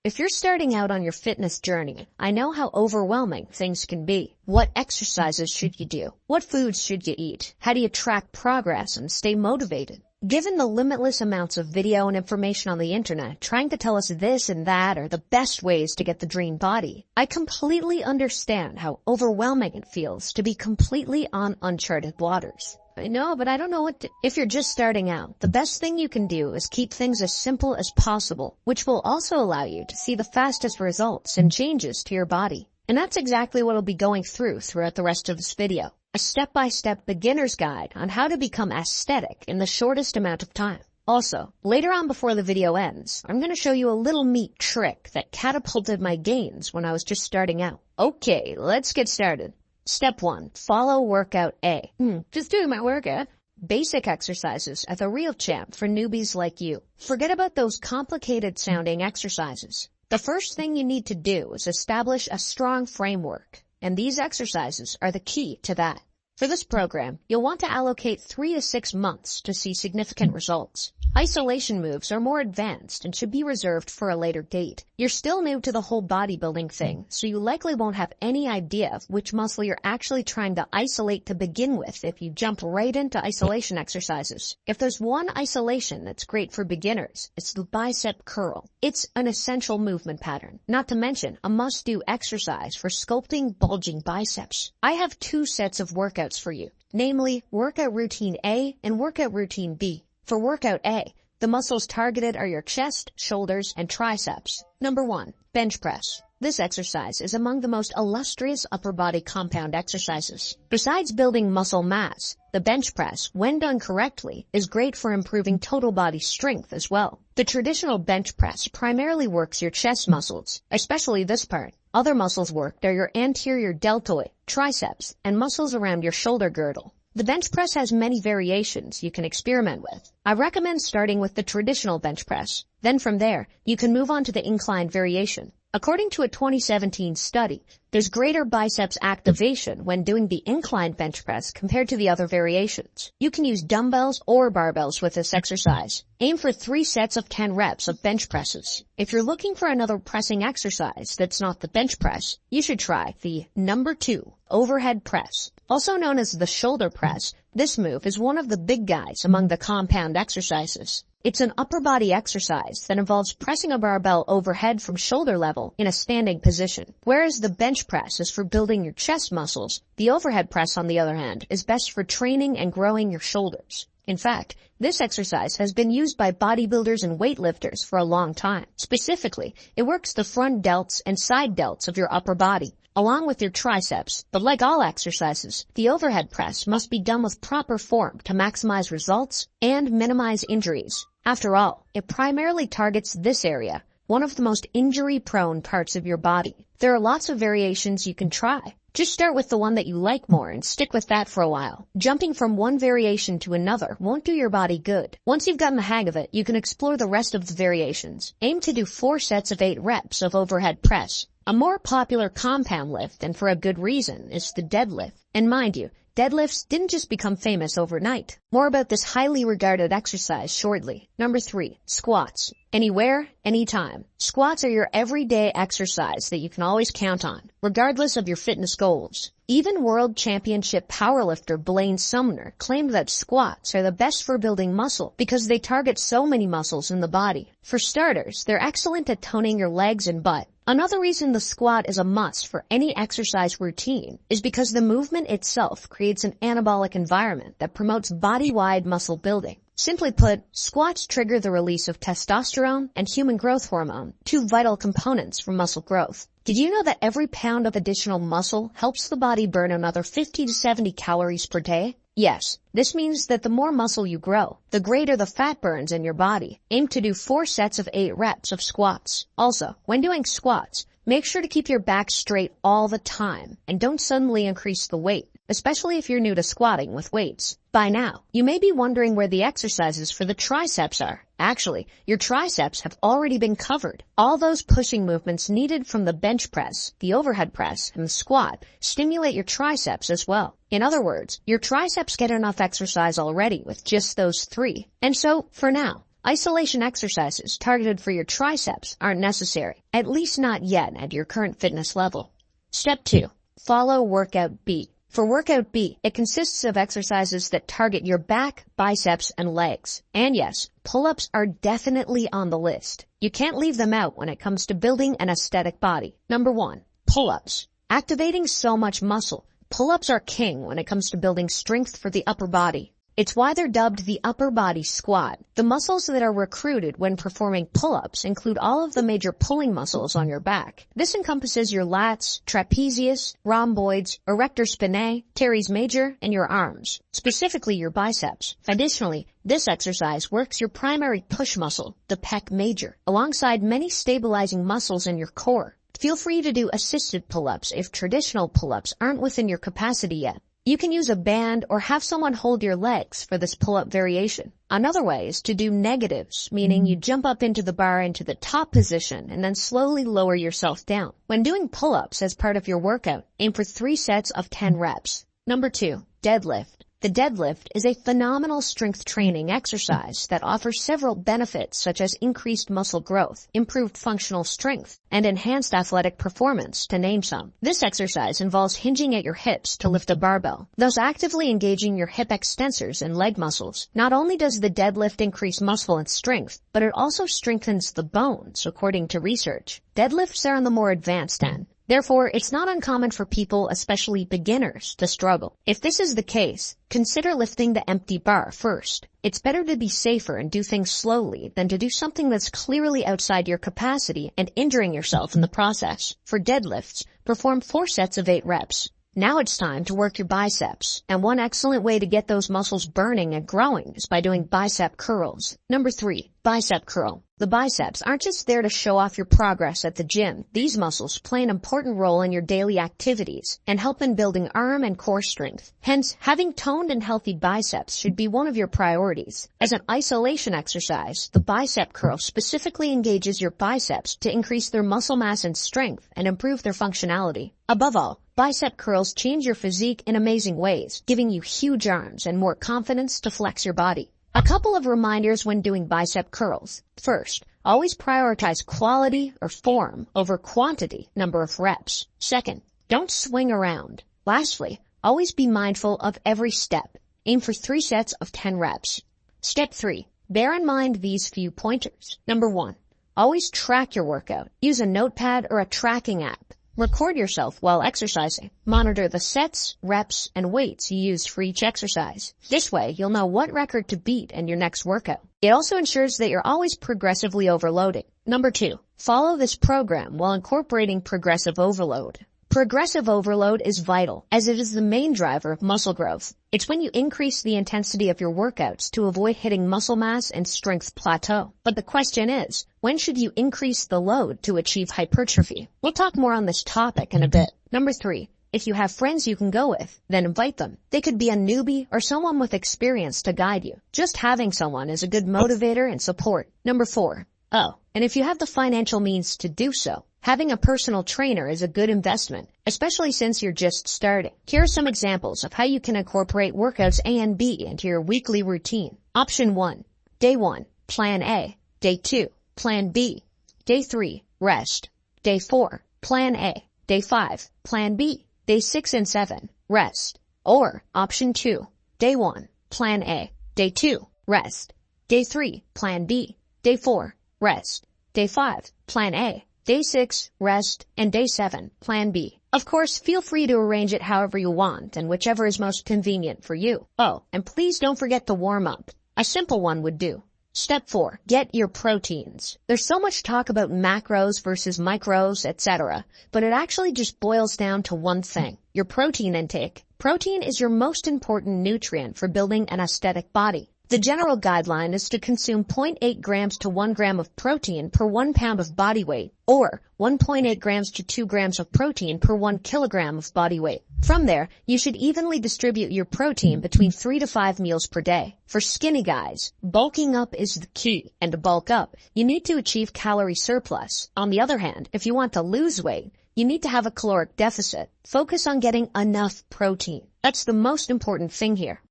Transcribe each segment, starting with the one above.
If you're starting out on your fitness journey, I know how overwhelming things can be. What exercises should you do? What foods should you eat? How do you track progress and stay motivated? Given the limitless amounts of video and information on the internet trying to tell us this and that are the best ways to get the dream body, I completely understand how overwhelming it feels to be completely on uncharted waters. I know, but I don't know what to... If you're just starting out, the best thing you can do is keep things as simple as possible, which will also allow you to see the fastest results and changes to your body. And that's exactly what I'll be going throughout the rest of this video. A step-by-step beginner's guide on how to become aesthetic in the shortest amount of time. Also, later on before the video ends, I'm going to show you a little neat trick that catapulted my gains when I was just starting out. Okay, let's get started. Step 1. Follow workout A. Just doing my workout. Basic exercises are the real champ for newbies like you. Forget about those complicated sounding exercises. The first thing you need to do is establish a strong framework, and these exercises are the key to that. For this program, you'll want to allocate 3 to 6 months to see significant results. Isolation moves are more advanced and should be reserved for a later date. You're still new to the whole bodybuilding thing, so you likely won't have any idea of which muscle you're actually trying to isolate to begin with if you jump right into isolation exercises. If there's one isolation that's great for beginners, it's the bicep curl. It's an essential movement pattern, not to mention a must-do exercise for sculpting bulging biceps. I have 2 sets of workouts for you, namely Workout Routine A and Workout Routine B. For Workout A, the muscles targeted are your chest, shoulders, and triceps. Number 1. Bench press. This exercise is among the most illustrious upper body compound exercises. Besides building muscle mass, the bench press, when done correctly, is great for improving total body strength as well. The traditional bench press primarily works your chest muscles, especially this part. Other muscles worked are your anterior deltoid, triceps, and muscles around your shoulder girdle. The bench press has many variations you can experiment with. I recommend starting with the traditional bench press. Then from there, you can move on to the incline variation. According to a 2017 study, there's greater biceps activation when doing the incline bench press compared to the other variations. You can use dumbbells or barbells with this exercise. Aim for 3 sets of 10 reps of bench presses. If you're looking for another pressing exercise that's not the bench press, you should try the number 2 overhead press. Also known as the shoulder press, this move is one of the big guys among the compound exercises. It's an upper body exercise that involves pressing a barbell overhead from shoulder level in a standing position. Whereas the bench press is for building your chest muscles, the overhead press, on the other hand, is best for training and growing your shoulders. In fact, this exercise has been used by bodybuilders and weightlifters for a long time. Specifically, it works the front delts and side delts of your upper body, along with your triceps. But like all exercises, the overhead press must be done with proper form to maximize results and minimize injuries. After all, it primarily targets this area, one of the most injury-prone parts of your body. There are lots of variations you can try. Just start with the one that you like more and stick with that for a while. Jumping from one variation to another won't do your body good. Once you've gotten the hang of it, you can explore the rest of the variations. Aim to do 4 sets of 8 reps of overhead press. A more popular compound lift, and for a good reason, is the deadlift. And mind you, deadlifts didn't just become famous overnight. More about this highly regarded exercise shortly. Number 3. Squats. Anywhere, anytime. Squats are your everyday exercise that you can always count on, regardless of your fitness goals. Even World Championship powerlifter Blaine Sumner claimed that squats are the best for building muscle because they target so many muscles in the body. For starters, they're excellent at toning your legs and butt. Another reason the squat is a must for any exercise routine is because the movement itself creates an anabolic environment that promotes body-wide muscle building. Simply put, squats trigger the release of testosterone and human growth hormone, 2 vital components for muscle growth. Did you know that every pound of additional muscle helps the body burn another 50 to 70 calories per day? Yes, this means that the more muscle you grow, the greater the fat burns in your body. Aim to do 4 sets of 8 reps of squats. Also, when doing squats, make sure to keep your back straight all the time and don't suddenly increase the weight, especially if you're new to squatting with weights. By now, you may be wondering where the exercises for the triceps are. Actually, your triceps have already been covered. All those pushing movements needed from the bench press, the overhead press, and the squat stimulate your triceps as well. In other words, your triceps get enough exercise already with just those 3. And so, for now, Isolation exercises targeted for your triceps aren't necessary, at least not yet at your current fitness level. Step 2. Follow Workout B. For Workout B, it consists of exercises that target your back, biceps, and legs. And yes, pull-ups are definitely on the list. You can't leave them out when it comes to building an aesthetic body. Number 1. Pull-ups. Activating so much muscle. Pull-ups are king when it comes to building strength for the upper body. It's why they're dubbed the upper body squat. The muscles that are recruited when performing pull-ups include all of the major pulling muscles on your back. This encompasses your lats, trapezius, rhomboids, erector spinae, teres major, and your arms, specifically your biceps. Additionally, this exercise works your primary push muscle, the pec major, alongside many stabilizing muscles in your core. Feel free to do assisted pull-ups if traditional pull-ups aren't within your capacity yet. You can use a band or have someone hold your legs for this pull-up variation. Another way is to do negatives, meaning you jump up into the bar into the top position and then slowly lower yourself down. When doing pull-ups as part of your workout, aim for 3 sets of 10 reps. Number 2, deadlift. The deadlift is a phenomenal strength training exercise that offers several benefits such as increased muscle growth, improved functional strength, and enhanced athletic performance, to name some. This exercise involves hinging at your hips to lift a barbell, thus actively engaging your hip extensors and leg muscles. Not only does the deadlift increase muscle and strength, but it also strengthens the bones, according to research. Deadlifts are on the more advanced end. Therefore, it's not uncommon for people, especially beginners, to struggle. If this is the case, consider lifting the empty bar first. It's better to be safer and do things slowly than to do something that's clearly outside your capacity and injuring yourself in the process. For deadlifts, perform 4 sets of 8 reps. Now it's time to work your biceps, and one excellent way to get those muscles burning and growing is by doing bicep curls. Number 3, bicep curl. The biceps aren't just there to show off your progress at the gym. These muscles play an important role in your daily activities and help in building arm and core strength. Hence, having toned and healthy biceps should be one of your priorities. As an isolation exercise, the bicep curl specifically engages your biceps to increase their muscle mass and strength and improve their functionality. Above all, bicep curls change your physique in amazing ways, giving you huge arms and more confidence to flex your body. A couple of reminders when doing bicep curls. First, always prioritize quality or form over quantity, number of reps. Second, don't swing around. Lastly, always be mindful of every step. Aim for 3 sets of 10 reps. Step 3, bear in mind these few pointers. Number 1, always track your workout. Use a notepad or a tracking app. Record yourself while exercising. Monitor the sets, reps, and weights you used for each exercise. This way, you'll know what record to beat in your next workout. It also ensures that you're always progressively overloading. Number 2, follow this program while incorporating progressive overload. Progressive overload is vital, as it is the main driver of muscle growth. It's when you increase the intensity of your workouts to avoid hitting muscle mass and strength plateau. But the question is, when should you increase the load to achieve hypertrophy? We'll talk more on this topic in a bit. Number 3, if you have friends you can go with, then invite them. They could be a newbie or someone with experience to guide you. Just having someone is a good motivator and support. Number 4, and if you have the financial means to do so, having a personal trainer is a good investment, especially since you're just starting. Here are some examples of how you can incorporate workouts A and B into your weekly routine. Option 1, Day 1, Plan A. Day 2, Plan B. Day 3, Rest. Day 4, Plan A. Day 5, Plan B. Day 6 and 7, Rest. Or Option 2, Day 1, Plan A. Day 2, Rest. Day 3, Plan B. Day 4, Rest. Day 5, Plan A. Day 6, Rest, and Day 7, Plan B. Of course, feel free to arrange it however you want and whichever is most convenient for you. Oh, and please don't forget to warm up. A simple one would do. Step 4, get your proteins. There's so much talk about macros versus micros, etc., but it actually just boils down to one thing, your protein intake. Protein is your most important nutrient for building an aesthetic body. The general guideline is to consume 0.8 grams to 1 gram of protein per 1 pound of body weight, or 1.8 grams to 2 grams of protein per 1 kilogram of body weight. From there, you should evenly distribute your protein between 3 to 5 meals per day. For skinny guys, bulking up is the key, and to bulk up, you need to achieve calorie surplus. On the other hand, if you want to lose weight, you need to have a caloric deficit. Focus on getting enough protein. That's the most important thing here.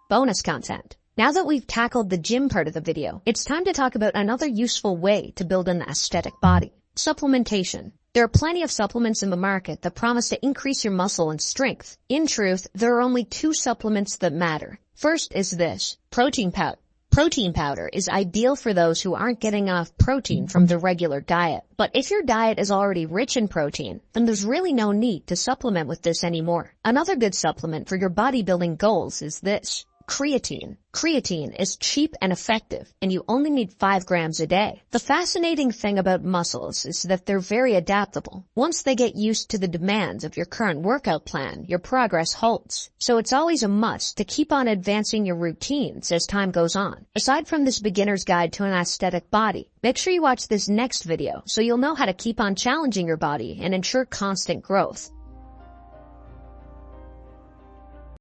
Bonus content. Now that we've tackled the gym part of the video, it's time to talk about another useful way to build an aesthetic body: supplementation. There are plenty of supplements in the market that promise to increase your muscle and strength. In truth, there are only two supplements that matter. First is this: protein powder. Protein powder is ideal for those who aren't getting enough protein from their regular diet. But if your diet is already rich in protein, then there's really no need to supplement with this anymore. Another good supplement for your bodybuilding goals is this: creatine. Creatine is cheap and effective, and you only need 5 grams a day. The fascinating thing about muscles is that they're very adaptable. Once they get used to the demands of your current workout plan, your progress halts. So it's always a must to keep on advancing your routines as time goes on. Aside from this beginner's guide to an aesthetic body, make sure you watch this next video so you'll know how to keep on challenging your body and ensure constant growth.